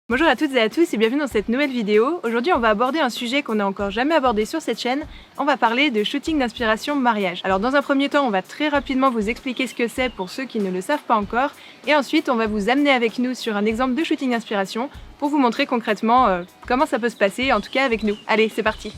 Bonjour à toutes et à tous et bienvenue dans cette nouvelle vidéo. Aujourd'hui on va aborder un sujet qu'on n'a encore jamais abordé sur cette chaîne. On va parler de shooting d'inspiration mariage. Alors dans un premier temps on va très rapidement vous expliquer ce que c'est pour ceux qui ne le savent pas encore. Et ensuite on va vous amener avec nous sur un exemple de shooting d'inspiration pour vous montrer concrètement comment ça peut se passer, en tout cas avec nous. Allez, c'est parti!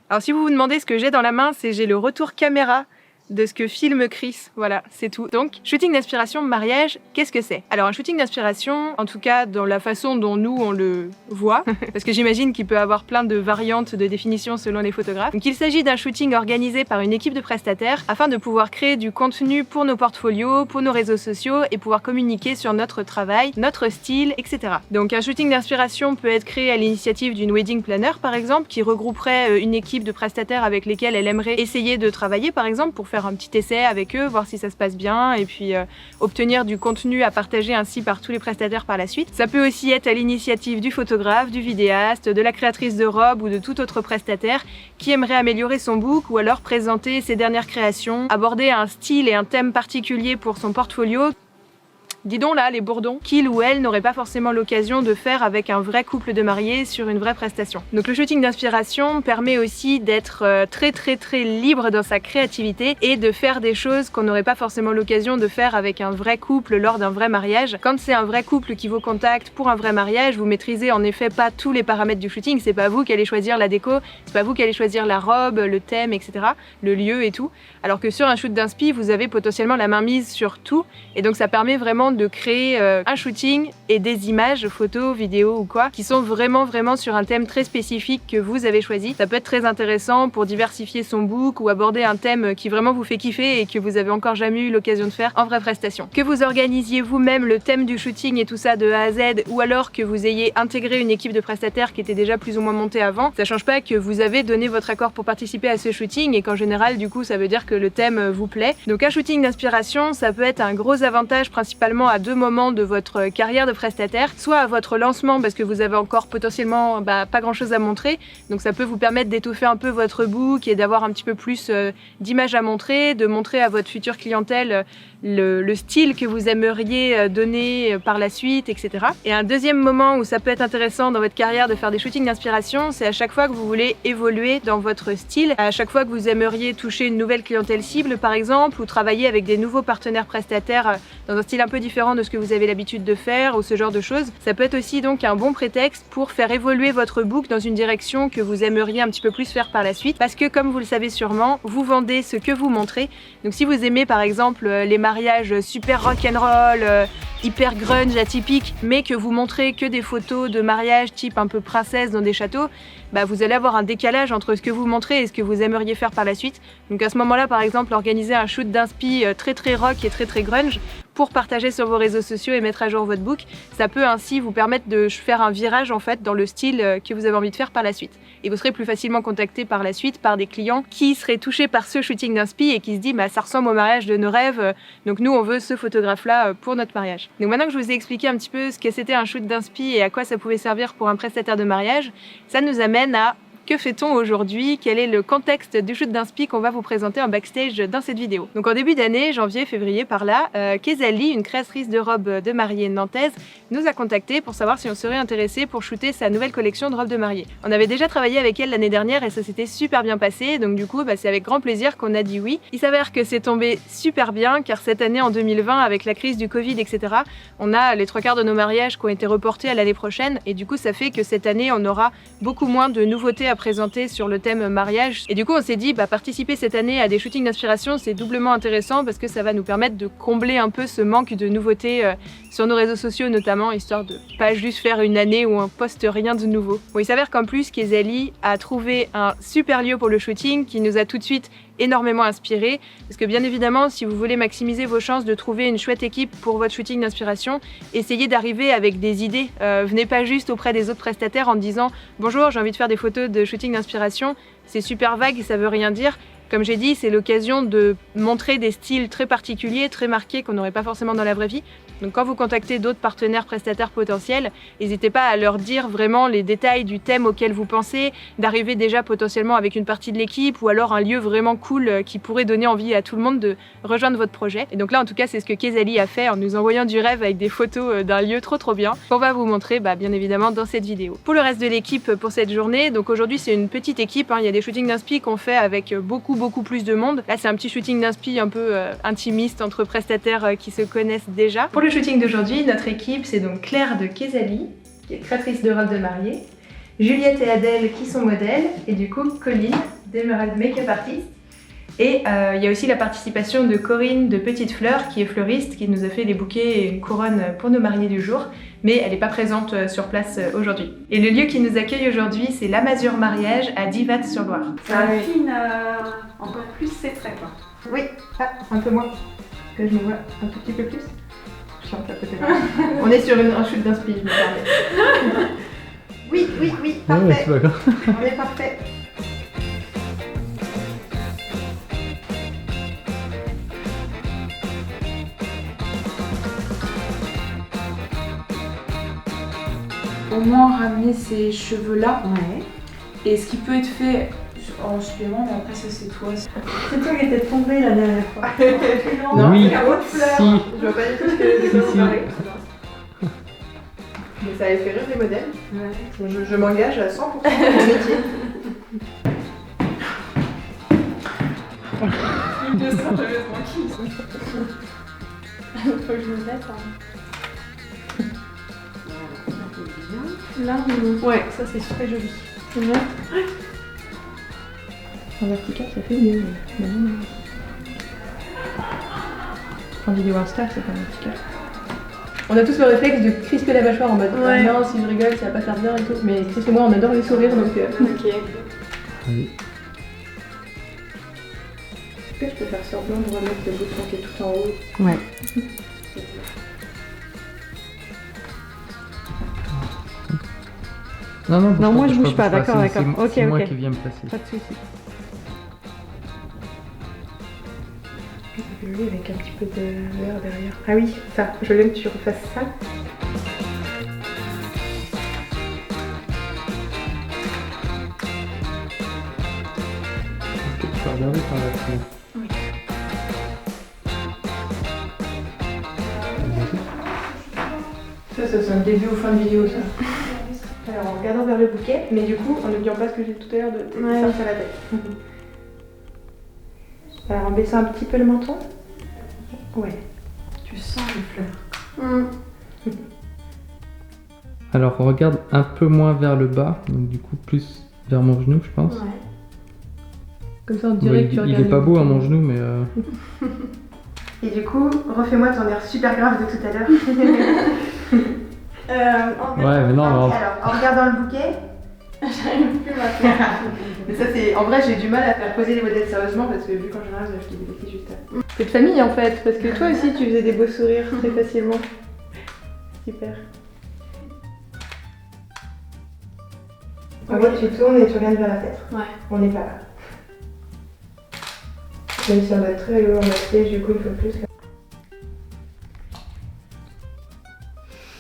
Alors si vous vous demandez ce que j'ai dans la main, j'ai le retour caméra de ce que filme Chris, voilà, c'est tout. Donc, shooting d'inspiration mariage, qu'est-ce que c'est? Alors un shooting d'inspiration, en tout cas dans la façon dont nous on le voit, parce que j'imagine qu'il peut avoir plein de variantes de définition selon les photographes. Donc il s'agit d'un shooting organisé par une équipe de prestataires afin de pouvoir créer du contenu pour nos portfolios, pour nos réseaux sociaux et pouvoir communiquer sur notre travail, notre style, etc. Donc un shooting d'inspiration peut être créé à l'initiative d'une wedding planner par exemple, qui regrouperait une équipe de prestataires avec lesquels elle aimerait essayer de travailler par exemple pour faire un petit essai avec eux, voir si ça se passe bien et puis obtenir du contenu à partager ainsi par tous les prestataires par la suite. Ça peut aussi être à l'initiative du photographe, du vidéaste, de la créatrice de robes ou de tout autre prestataire qui aimerait améliorer son book ou alors présenter ses dernières créations, aborder un style et un thème particulier pour son portfolio. Dis donc là, les bourdons, qu'il ou elle n'aurait pas forcément l'occasion de faire avec un vrai couple de mariés sur une vraie prestation. Donc le shooting d'inspiration permet aussi d'être très libre dans sa créativité et de faire des choses qu'on n'aurait pas forcément l'occasion de faire avec un vrai couple lors d'un vrai mariage. Quand c'est un vrai couple qui vous contacte pour un vrai mariage, vous maîtrisez en effet pas tous les paramètres du shooting, c'est pas vous qui allez choisir la déco, c'est pas vous qui allez choisir la robe, le thème, etc., le lieu et tout. Alors que sur un shoot d'inspi, vous avez potentiellement la main mise sur tout et donc ça permet vraiment de créer un shooting et des images, photos, vidéos ou quoi, qui sont vraiment sur un thème très spécifique que vous avez choisi. Ça peut être très intéressant pour diversifier son book ou aborder un thème qui vraiment vous fait kiffer et que vous avez encore jamais eu l'occasion de faire en vraie prestation. Que vous organisiez vous-même le thème du shooting et tout ça de A à Z, ou alors que vous ayez intégré une équipe de prestataires qui était déjà plus ou moins montée avant, ça change pas que vous avez donné votre accord pour participer à ce shooting et qu'en général du coup ça veut dire que le thème vous plaît. Donc un shooting d'inspiration, ça peut être un gros avantage principalement à deux moments de votre carrière de prestataire, soit à votre lancement parce que vous avez encore potentiellement pas grand chose à montrer, donc ça peut vous permettre d'étoffer un peu votre book et d'avoir un petit peu plus d'images à montrer, de montrer à votre future clientèle le style que vous aimeriez donner par la suite, etc. Et un deuxième moment où ça peut être intéressant dans votre carrière de faire des shootings d'inspiration, c'est à chaque fois que vous voulez évoluer dans votre style, à chaque fois que vous aimeriez toucher une nouvelle clientèle cible par exemple, ou travailler avec des nouveaux partenaires prestataires dans un style un peu différent de ce que vous avez l'habitude de faire ou ce genre de choses. Ça peut être aussi donc un bon prétexte pour faire évoluer votre book dans une direction que vous aimeriez un petit peu plus faire par la suite, parce que comme vous le savez sûrement, vous vendez ce que vous montrez. Donc si vous aimez par exemple les mariage super rock'n'roll, hyper grunge, atypique, mais que vous montrez que des photos de mariage type un peu princesse dans des châteaux, vous allez avoir un décalage entre ce que vous montrez et ce que vous aimeriez faire par la suite. Donc à ce moment-là, par exemple, organiser un shoot d'inspi très rock et très grunge pour partager sur vos réseaux sociaux et mettre à jour votre book, ça peut ainsi vous permettre de faire un virage en fait dans le style que vous avez envie de faire par la suite. Et vous serez plus facilement contacté par la suite par des clients qui seraient touchés par ce shooting d'inspi et qui se disent ça ressemble au mariage de nos rêves, donc nous on veut ce photographe-là pour notre mariage. Donc maintenant que je vous ai expliqué un petit peu ce que c'était un shoot d'inspi et à quoi ça pouvait servir pour un prestataire de mariage, ça nous amène à que fait-on aujourd'hui? Quel est le contexte du shoot d'inspi qu'on va vous présenter en backstage dans cette vidéo? Donc en début d'année, janvier, février par là, Kezali, une créatrice de robes de mariée nantaise, nous a contacté pour savoir si on serait intéressé pour shooter sa nouvelle collection de robes de mariée. On avait déjà travaillé avec elle l'année dernière et ça s'était super bien passé, donc du coup c'est avec grand plaisir qu'on a dit oui. Il s'avère que c'est tombé super bien car cette année en 2020, avec la crise du Covid, etc., on a les 3/4 de nos mariages qui ont été reportés à l'année prochaine et du coup ça fait que cette année on aura beaucoup moins de nouveautés à présenter sur le thème mariage. Et du coup on s'est dit participer cette année à des shootings d'inspiration c'est doublement intéressant parce que ça va nous permettre de combler un peu ce manque de nouveautés sur nos réseaux sociaux notamment, histoire de pas juste faire une année où on poste rien de nouveau. Bon, il s'avère qu'en plus Kezali a trouvé un super lieu pour le shooting qui nous a tout de suite énormément inspiré, parce que bien évidemment si vous voulez maximiser vos chances de trouver une chouette équipe pour votre shooting d'inspiration, essayez d'arriver avec des idées, venez pas juste auprès des autres prestataires en disant bonjour j'ai envie de faire des photos de shooting d'inspiration, c'est super vague et ça veut rien dire. Comme j'ai dit, c'est l'occasion de montrer des styles très particuliers, très marqués qu'on n'aurait pas forcément dans la vraie vie. Donc quand vous contactez d'autres partenaires prestataires potentiels, n'hésitez pas à leur dire vraiment les détails du thème auquel vous pensez, d'arriver déjà potentiellement avec une partie de l'équipe ou alors un lieu vraiment cool qui pourrait donner envie à tout le monde de rejoindre votre projet. Et donc là en tout cas c'est ce que Kezali a fait en nous envoyant du rêve avec des photos d'un lieu trop bien qu'on va vous montrer bien évidemment dans cette vidéo. Pour le reste de l'équipe pour cette journée, donc aujourd'hui c'est une petite équipe, il y a des shootings d'inspi qu'on fait avec beaucoup plus de monde. Là c'est un petit shooting d'inspi un peu intimiste entre prestataires qui se connaissent déjà. Pour le shooting d'aujourd'hui, notre équipe c'est donc Claire de Kezali, qui est créatrice de robe de mariée, Juliette et Adèle qui sont modèles, et du coup Colline, d'Emerald Makeup Artist. Et il y a aussi la participation de Corinne de Petite Fleur, qui est fleuriste, qui nous a fait les bouquets et une couronne pour nos mariés du jour, mais elle n'est pas présente sur place aujourd'hui. Et le lieu qui nous accueille aujourd'hui, c'est la Masure Mariage à Divat-sur-Loire. Ça affine encore plus ses traits, quoi. Oui, un peu moins. Que je me vois un tout petit peu plus. Je chante à côté. On est sur un shoot d'inspi, je me permets. Oui, parfait. Ouais, On est parfait. Au moins ramener ces cheveux-là. Ouais. Et ce qui peut être fait en supplément, mais après ça c'est toi. C'est toi qui étais tombée la dernière fois. Non, Oui, c'est la haute fleur. si. Je vois pas du tout ce que Si. Mais ça avait fait rire les modèles. Ouais. Je m'engage à 100% dans mon métier. Une de ça, je vais être tranquille. Faut que je me mette. Là, Ouais, ça c'est très joli. c'est vrai. En vertical, ça fait mieux. Mais non. En vidéo Insta, c'est pas vertical. On a tous le réflexe de crisper la mâchoire en mode Ouais. non, si je rigole, ça va pas faire bien et tout. Mais Chris et moi, on adore les sourires donc. Ok. Oui. Est-ce que je peux faire semblant de remettre le bouton qui est tout en haut? Ouais. Non, moi, je bouge pas, d'accord, d'accord. Ok, C'est moi ok. qui viens me placer. Pas de soucis. Lui avec un petit peu de verre derrière. Ah oui, ça, je l'aime que tu refasses ça. Tu peux regarder par la fenêtre. Oui. Ça c'est un début ou fin de vidéo ça. Alors en regardant vers le bouquet, mais du coup en n'oubliant pas ce que j'ai dit tout à l'heure de sortir la tête. Alors en baissant un petit peu le menton. Ouais. Tu sens les fleurs. Alors regarde un peu moins vers le bas, donc du coup plus vers mon genou je pense. Ouais. Comme ça on dirait Ouais, que tu il regardes. est pas beau à mon genou mais Et du coup, refais-moi ton air super grave de tout à l'heure. ouais mais non Alors, en regardant le bouquet. J'arrive plus maintenant. Mais ça c'est. En vrai j'ai du mal à faire poser les modèles sérieusement parce que vu qu'en général je dis des bêtises juste après. C'est de famille en fait, parce que toi aussi tu faisais des beaux sourires très facilement. Super. En fait tu tournes et tu regardes vers la tête. Ouais. On n'est pas là. Même si on a très lourd en maquillage, du coup il faut plus.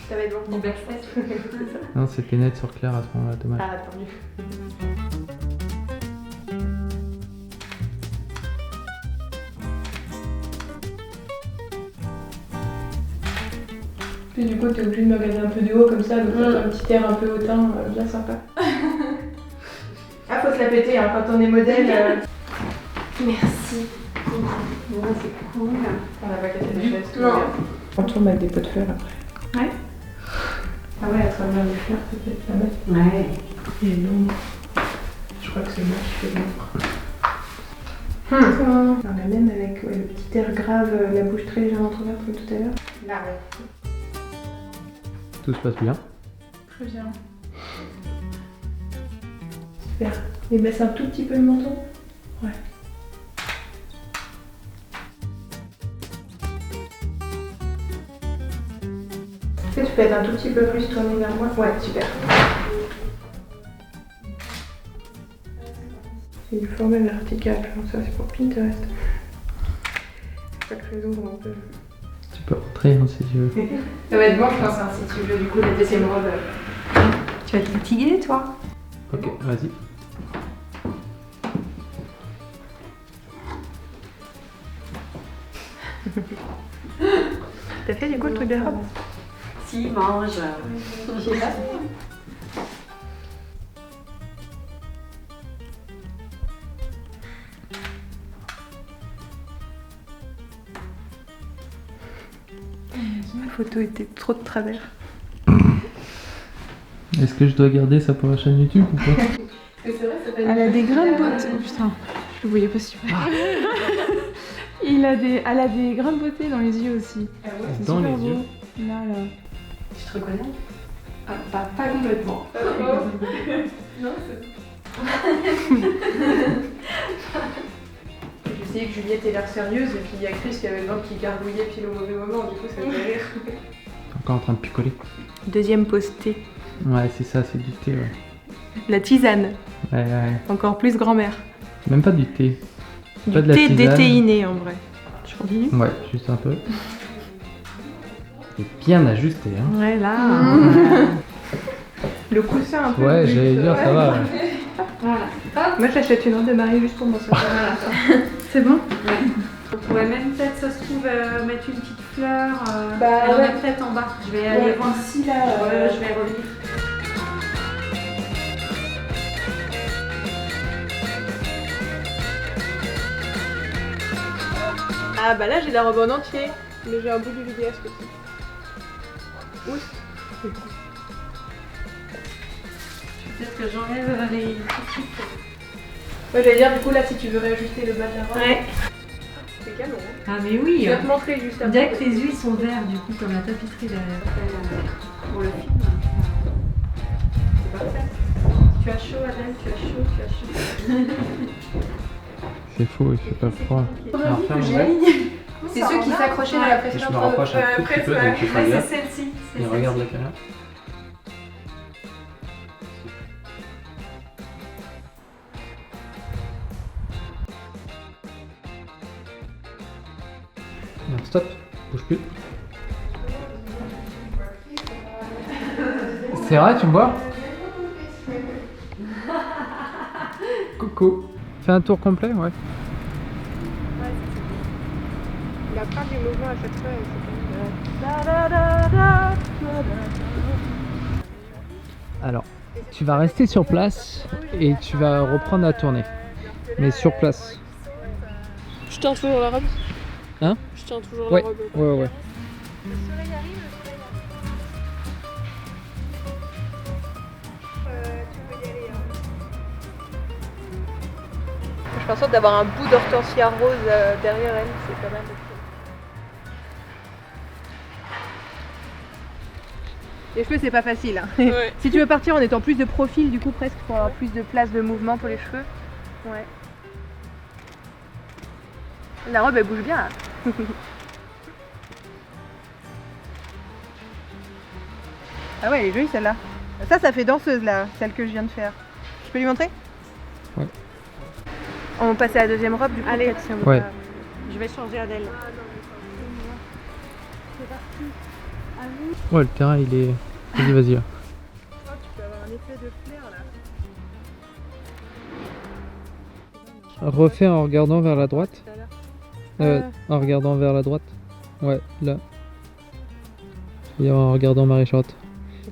Ça va être bon. Mon backstage. non c'était net sur Claire à ce moment-là, dommage. Ah, tant mieux. Puis du coup, t'es obligé de me regarder un peu de haut comme ça, donc ça fait un petit air un peu hautain, bien sympa. Ah, faut se la péter, hein, quand on est modèle. Merci. Bon, c'est cool. On n'a pas cassé des chaises, tout Non. va bien. On tourne avec des pots de fleurs après. Ouais. Ah ouais, à travers les fleurs, peut-être la mettre. Ouais. Et l'ombre. Je crois que c'est moi qui fais l'ombre. On a même avec le petit air grave, la bouche très légèrement entrouverte comme tout à l'heure. Là, ouais. Tout se passe bien. Très bien. Super. Et baisse un tout petit peu le menton. Ouais. Est-ce que tu peux être un tout petit peu plus tourné vers moi? Ouais, super. Il est formé vertical, ça c'est pour Pinterest. Pas de raison pour un peu. Tu peux rentrer hein, si tu veux. Ça va être bon, je pense, hein, si tu veux, du coup, la deuxième robe. Tu vas te fatiguer, toi? Ok, vas-y. T'as fait du coup le truc de robe? Si, mange. Je sais pas. Ma photo était trop de travers. Est-ce que je dois garder ça pour la chaîne YouTube ou pas? Elle a des grains de beauté. Oh putain, je le voyais pas super. Elle a des grains de beauté dans les yeux aussi. C'est Dans super les beau. yeux. Là, là. Tu te reconnais? Ah, pas complètement. Non, J'essayais que Juliette ait l'air sérieuse et puis il y a Chris qui avait le ventre qui gargouillait pile au mauvais moment, du coup ça me fait rire. T'es encore en train de picoler. Deuxième pause thé. Ouais, c'est ça, c'est du thé, ouais. La tisane, Ouais, ouais. encore plus grand-mère. Même pas du thé. Du Pas de la thé tisane. déthéiné en vrai. Je continue? Ouais, juste un peu. Et bien ajusté, hein. Ouais, là. Le coussin un peu. Ouais, plus, j'allais dire, ça va. Ouais. Voilà. Moi j'achète une robe de mariée juste pour mon soeur. C'est bon? On pourrait même peut-être, ça se trouve, mettre une petite fleur. Bah, elle en ouais. a peut-être en bas. Je vais aller voir. Ici là. Je vais revenir. Ah bah là j'ai la robe en entier, mais j'ai un bout du vidéaste aussi. Oui. Peut-être que j'enlève les petites. Ouais, j'allais dire du coup là si tu veux réajuster le bas de la robe. Ouais. C'est canon. Hein. Ah, mais oui. Je vais te montrer juste On après. dirait que tes yeux ils sont verts, du coup, comme la tapisserie pour le film. C'est parfait. Tu as chaud, Adèle, tu as chaud, tu as chaud. C'est faux, il fait pas froid. Alors, ferme, ouais. C'est ceux qui s'accrochaient dans la Et je précédente me rapproche un tout petit peu, donc tu Ouais, regardes. c'est celle-ci. Et regarde la caméra. Non, stop, bouge plus. C'est vrai, tu me vois? Coucou. Fais un tour complet, ouais. La fin du mouvement à chaque fois, Alors, tu vas rester sur place et tu vas reprendre à tourner. Mais sur place. Je tiens toujours la robe. Hein? Je tiens toujours Ouais, la robe. ouais. Le soleil arrive, tu peux y aller. Je fais en sorte d'avoir un bout d'hortensia rose derrière elle, c'est pas mal. Les cheveux c'est pas facile. Hein. Ouais. Si tu veux partir en étant plus de profil du coup presque pour avoir plus de place de mouvement pour les cheveux. Ouais. La robe elle bouge bien. Hein. Ah ouais elle est jolie celle-là. Ça fait danseuse là, celle que je viens de faire. Je peux lui montrer? Ouais. On va passer à la deuxième robe du coup. Allez. peut-être, si on veut Ouais. pas- Je vais changer Adèle. Ouais, le terrain il est. Vas-y, vas-y. Là. Oh, tu peux avoir un effet de flair là. Refais en regardant vers la droite. Tout à l'heure. En regardant vers la droite. Ouais, là. Et en regardant Marie-Charlotte. J'ai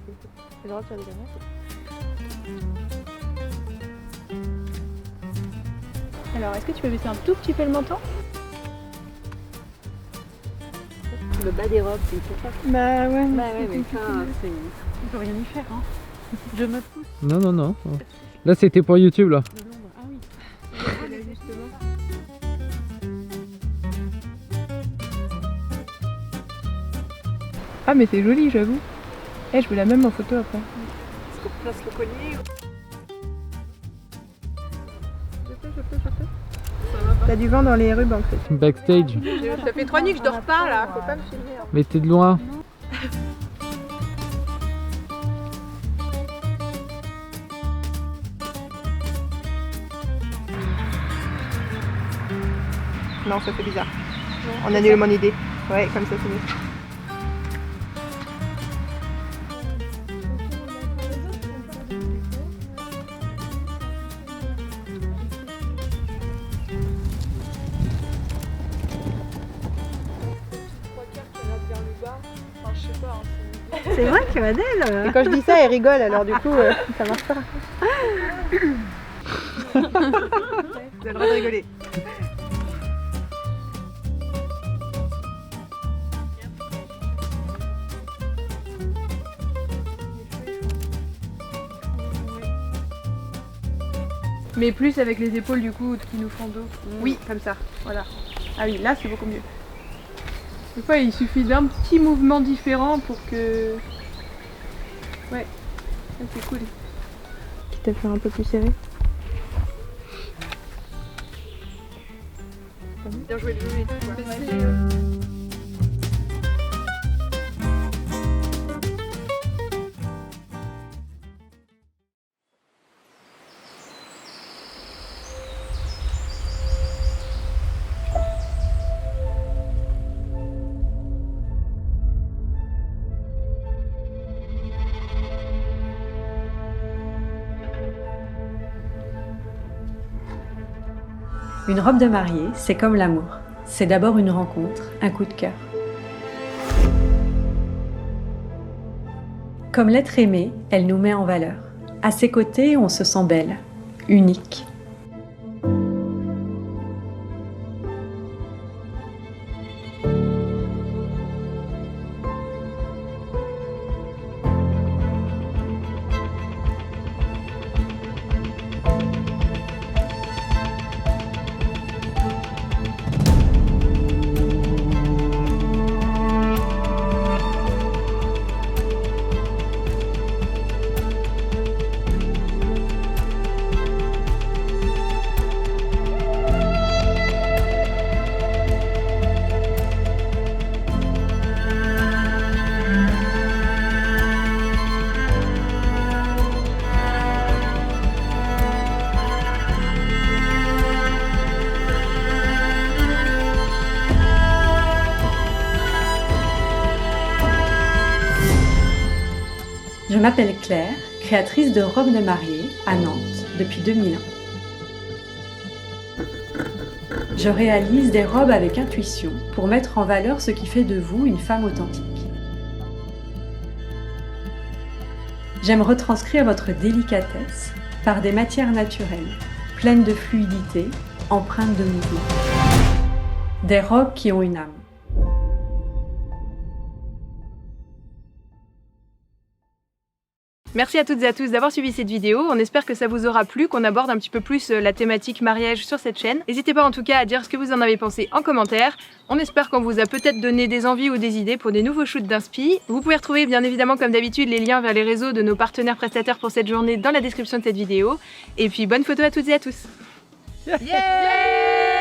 le droit de faire des gamins. Alors, est-ce que tu peux baisser un tout petit peu le menton? Le bas des robes, c'est une fois. Bah ouais. Bah ouais, mais ça, c'est. On peut rien y faire, hein. Je me pousse Non, non, non. Là, c'était pour YouTube, là. de l'ombre. Ah oui. Ah mais c'est joli j'avoue. Eh je veux la même en photo après. Est-ce qu'on place le collier? T'as du vent dans les rubans Chris. Backstage. Ça fait 3 nuits que je dors pas là, faut pas me filmer. Hein. Mais t'es de loin. Non, ça fait bizarre. On annule mon idée. Ouais, comme ça c'est mieux. C'est vrai que Adèle. Et quand je dis ça, elle rigole, alors du coup, ça marche pas. Vous avez le droit de rigoler. Mais plus avec les épaules du coup qui nous font dos. Oui. Comme ça, voilà. Ah oui, là c'est beaucoup mieux. Des fois il suffit d'un petit mouvement différent pour que... Ouais, ça, c'est cool. Quitte à faire un peu plus serré. Bien joué, Une robe de mariée, c'est comme l'amour. C'est d'abord une rencontre, un coup de cœur. Comme l'être aimé, elle nous met en valeur. À ses côtés, on se sent belle, unique. Je m'appelle Claire, créatrice de robes de mariée à Nantes depuis 2001. Je réalise des robes avec intuition pour mettre en valeur ce qui fait de vous une femme authentique. J'aime retranscrire votre délicatesse par des matières naturelles, pleines de fluidité, empreintes de mouvement. Des robes qui ont une âme. Merci à toutes et à tous d'avoir suivi cette vidéo. On espère que ça vous aura plu, qu'on aborde un petit peu plus la thématique mariage sur cette chaîne. N'hésitez pas en tout cas à dire ce que vous en avez pensé en commentaire. On espère qu'on vous a peut-être donné des envies ou des idées pour des nouveaux shoots d'inspi. Vous pouvez retrouver bien évidemment comme d'habitude les liens vers les réseaux de nos partenaires prestataires pour cette journée dans la description de cette vidéo. Et puis bonne photo à toutes et à tous. Yeah